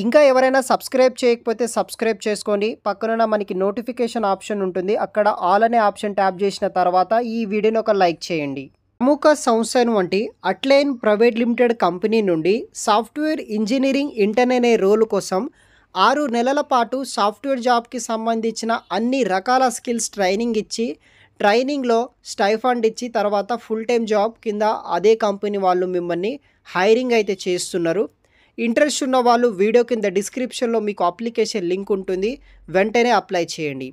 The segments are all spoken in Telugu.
ఇంకా ఎవరైనా సబ్స్క్రైబ్ చేయకపోతే సబ్స్క్రైబ్ చేసుకోండి. పక్కనున్న మనకి నోటిఫికేషన్ ఆప్షన్ ఉంటుంది. అక్కడ ఆల్ అనే ఆప్షన్ ట్యాప్ చేసిన తర్వాత ఈ వీడియోని ఒక లైక్ చేయండి. ప్రముఖ సంస్థను వంటి అట్లైన్ ప్రైవేట్ లిమిటెడ్ కంపెనీ నుండి సాఫ్ట్వేర్ ఇంజనీరింగ్ ఇంటర్న్ అనే రోల్ కోసం 6 నెలల పాటు సాఫ్ట్వేర్ జాబ్కి సంబంధించిన అన్ని రకాల స్కిల్స్ ట్రైనింగ్ ఇచ్చి ట్రైనింగ్లో స్టైఫండ్ ఇచ్చి తర్వాత ఫుల్ టైం జాబ్ కింద అదే కంపెనీ వాళ్ళు మిమ్మల్ని హైరింగ్ అయితే చేస్తున్నారు. ఇంట్రెస్ట్ ఉన్న వాళ్ళు వీడియో కింద డిస్క్రిప్షన్లో మీకు అప్లికేషన్ లింక్ ఉంటుంది, వెంటనే అప్లై చేయండి.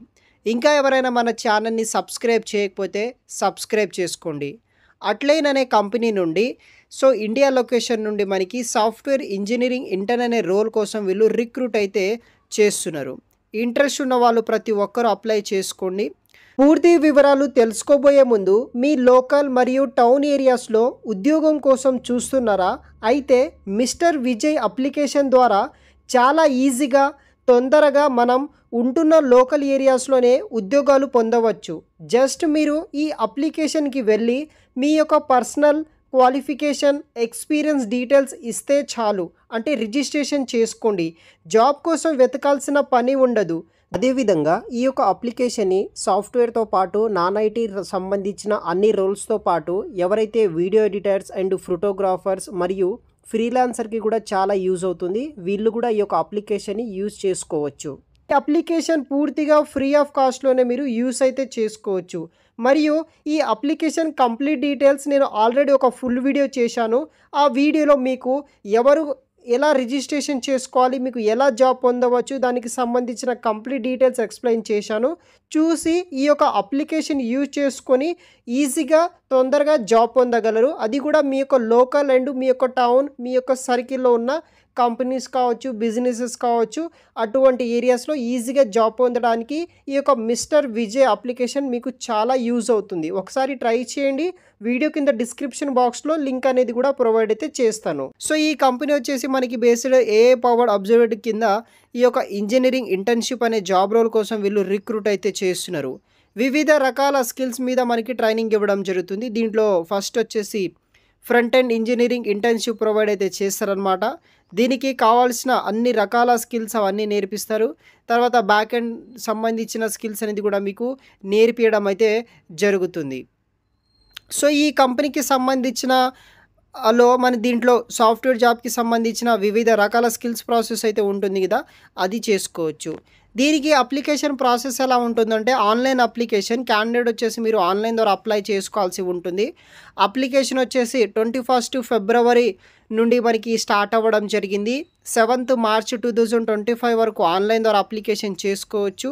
ఇంకా ఎవరైనా మన ఛానల్ని సబ్స్క్రైబ్ చేయకపోతే సబ్స్క్రైబ్ చేసుకోండి. అట్లైన్ అనే కంపెనీ నుండి ఇండియా లొకేషన్ నుండి మనకి సాఫ్ట్వేర్ ఇంజనీరింగ్ ఇంటర్న్ అనే రోల్ కోసం వీళ్ళు రిక్రూట్ అయితే చేస్తున్నారు. ఇంట్రెస్ట్ ఉన్న వాళ్ళు ప్రతి ఒక్కరూ అప్లై చేసుకోండి. పూర్తి వివరాలు తెలుసుకోబోయే ముందు మీ లోకల్ మరియు టౌన్ ఏరియాస్లో ఉద్యోగం కోసం చూస్తున్నారా? అయితే మిస్టర్ విజయ్ అప్లికేషన్ ద్వారా చాలా ఈజీగా తొందరగా మనం ఉంటున్న లోకల్ ఏరియాస్లోనే ఉద్యోగాలు పొందవచ్చు. జస్ట్ మీరు ఈ అప్లికేషన్కి వెళ్ళి మీ యొక్క పర్సనల్ క్వాలిఫికేషన్, ఎక్స్పీరియన్స్ డీటెయిల్స్ ఇస్తే చాలు. అంటే రిజిస్ట్రేషన్ చేసుకోండి. జాబ్ కోసం వెతకాల్సిన పని ఉండదు. అదేవిధంగా ఈ యొక్క అప్లికేషన్ని సాఫ్ట్వేర్తో పాటు నాన్ ఐటీ సంబంధించిన అన్ని రోల్స్తో పాటు ఎవరైతే వీడియో ఎడిటర్స్ అండ్ ఫోటోగ్రాఫర్స్ మరియు ఫ్రీలాన్సర్కి కూడా చాలా యూజ్ అవుతుంది. వీళ్ళు కూడా ఈ యొక్క అప్లికేషన్ని యూజ్ చేసుకోవచ్చు. ఈ అప్లికేషన్ పూర్తిగా ఫ్రీ ఆఫ్ కాస్ట్లోనే మీరు యూస్ అయితే చేసుకోవచ్చు. మరియు ఈ అప్లికేషన్ కంప్లీట్ డీటెయిల్స్ నేను ఆల్రెడీ ఒక ఫుల్ వీడియో చేశాను. ఆ వీడియోలో మీకు ఎలా రిజిస్ట్రేషన్ చేసుకోవాలి, మీకు ఎలా జాబ్ పొందవచ్చు, దానికి సంబంధించిన కంప్లీట్ డీటెయిల్స్ ఎక్స్ప్లెయిన్ చేశాను. చూసి ఈ యొక్క అప్లికేషన్ యూజ్ చేసుకొని ఈజీగా తొందరగా జాబ్ పొందగలరు. అది కూడా మీ యొక్క లోకల్ అండ్ మీ యొక్క టౌన్, మీ యొక్క సర్కిల్లో ఉన్న కంపెనీస్ కావచ్చు, బిజినెసెస్ కావచ్చు, అటువంటి ఏరియాస్లో ఈజీగా జాబ్ పొందడానికి ఈ యొక్క మిస్టర్ విజయ్ అప్లికేషన్ మీకు చాలా యూజ్ అవుతుంది. ఒకసారి ట్రై చేయండి. వీడియో కింద డిస్క్రిప్షన్ బాక్స్లో లింక్ అనేది కూడా ప్రొవైడ్ అయితే చేస్తాను. ఈ కంపెనీ వచ్చేసి మనకి బేస్డ్ ఏఐ పవర్డ్ అబ్జర్వేటివ్ కింద ఈ యొక్క ఇంజనీరింగ్ ఇంటర్న్షిప్ అనే జాబ్ రోల్ కోసం వీళ్ళు రిక్రూట్ అయితే చేస్తున్నారు. వివిధ రకాల స్కిల్స్ మీద మనకి ట్రైనింగ్ ఇవ్వడం జరుగుతుంది. దీంట్లో ఫస్ట్ వచ్చేసి front end engineering internship provide అయితే చేస్తారనమాట. దీనికి కావాల్సిన అన్ని రకాల స్కిల్స్ అవన్నీ నేర్పిస్తారు. తర్వాత బ్యాక్ ఎండ్ సంబంధించిన స్కిల్స్ అనేది కూడా మీకు నేర్పించడం అయితే జరుగుతుంది. ఈ కంపెనీకి సంబంధించిన మన దీంట్లో సాఫ్ట్వేర్ జాబ్కి సంబంధించిన వివిధ రకాల స్కిల్స్ ప్రాసెస్ అయితే ఉంటుంది కదా, అది చేసుకోవచ్చు. దీనికి అప్లికేషన్ ప్రాసెస్ ఎలా ఉంటుందంటే ఆన్లైన్ అప్లికేషన్. క్యాండిడేట్ వచ్చేసి మీరు ఆన్లైన్ ద్వారా అప్లై చేసుకోవాల్సి ఉంటుంది. అప్లికేషన్ వచ్చేసి 21 ఫిబ్రవరి నుండి మనకి స్టార్ట్ అవ్వడం జరిగింది. 7th మార్చ్ 2025 వరకు ఆన్లైన్ ద్వారా అప్లికేషన్ చేసుకోవచ్చు.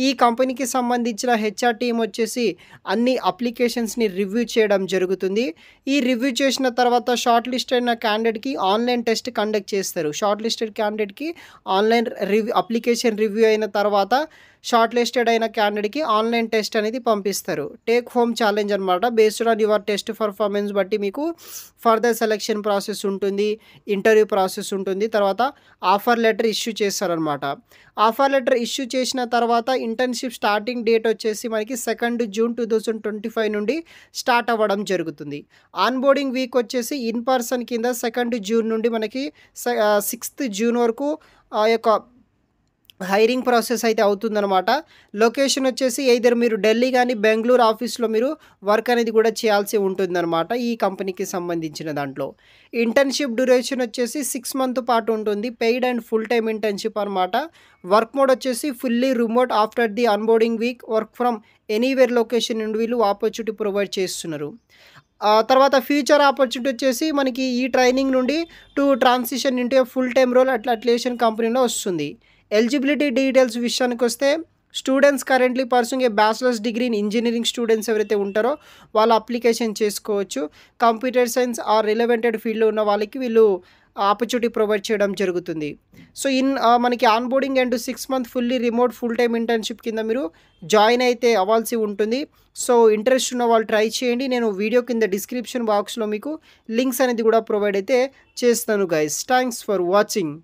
ఈ కంపెనీకి సంబంధించిన హెచ్ఆర్ టీమ్ వచ్చేసి అన్ని అప్లికేషన్స్ని రివ్యూ చేయడం జరుగుతుంది. ఈ రివ్యూ చేసిన తర్వాత షార్ట్ లిస్ట్ అయిన క్యాండిడేట్కి ఆన్లైన్ టెస్ట్ కండక్ట్ చేస్తారు. షార్ట్ లిస్టెడ్ క్యాండిడేట్కి ఆన్లైన్ అప్లికేషన్ రివ్యూ అయిన తర్వాత షార్ట్ లిస్టెడ్ అయిన క్యాండిడేట్కి ఆన్లైన్ టెస్ట్ అనేది పంపిస్తారు. టేక్ హోమ్ ఛాలెంజ్ అనమాట. Based on your test performance బట్టి మీకు ఫర్దర్ సెలెక్షన్ ప్రాసెస్ ఉంటుంది, ఇంటర్వ్యూ ప్రాసెస్ ఉంటుంది, తర్వాత ఆఫర్ లెటర్ ఇష్యూ చేస్తారనమాట. ఆఫర్ లెటర్ ఇష్యూ చేసిన తర్వాత ఇంటర్న్షిప్ స్టార్టింగ్ డేట్ వచ్చేసి మనకి 2nd జూన్ 2025 నుండి స్టార్ట్ అవ్వడం జరుగుతుంది. ఆన్బోర్డింగ్ వీక్ వచ్చేసి ఇన్ పర్సన్ కింద 2nd జూన్ నుండి మనకి 6th జూన్ వరకు ఆ యొక్క హైరింగ్ ప్రాసెస్ అయితే అవుతుందన్నమాట. లొకేషన్ వచ్చేసి ఎయిదర్ మీరు ఢిల్లీ కానీ బెంగళూరు ఆఫీస్లో మీరు వర్క్ అనేది కూడా చేయాల్సి ఉంటుందన్నమాట. ఈ కంపెనీకి సంబంధించిన దాంట్లో ఇంటర్న్షిప్ డ్యూరేషన్ వచ్చేసి 6 months పాటు ఉంటుంది. Paid and full time internship అనమాట. వర్క్ మోడ్ వచ్చేసి fully remote. After the unboarding week work from anywhere location నుండి వీళ్ళు ఆపర్చునిటీ ప్రొవైడ్ చేస్తున్నారు. తర్వాత ఫ్యూచర్ ఆపర్చునిటీ వచ్చేసి మనకి ఈ ట్రైనింగ్ నుండి transition into full time role Atlassian కంపెనీలో వస్తుంది. ఎలిజిబిలిటీ డీటెయిల్స్ విషయానికి వస్తే students currently pursuing a bachelors degree in engineering students ఎవరైతే ఉంటారో వాళ్ళు అప్లికేషన్ చేసుకోవచ్చు. కంప్యూటర్ సైన్స్ ఆర్ రిలవెంటెడ్ ఫీల్డ్లో ఉన్న వాళ్ళకి వీళ్ళు ఆపర్చునిటీ ప్రొవైడ్ చేయడం జరుగుతుంది. మనకి onboarding and 6 months fully remote full time internship కింద మీరు జాయిన్ అయితే అవ్వాల్సి ఉంటుంది. ఇంట్రెస్ట్ ఉన్న వాళ్ళు ట్రై చేయండి. నేను వీడియో కింద డిస్క్రిప్షన్ బాక్స్లో మీకు లింక్స్ అనేది కూడా ప్రొవైడ్ అయితే చేస్తాను గైస్. Thanks for watching.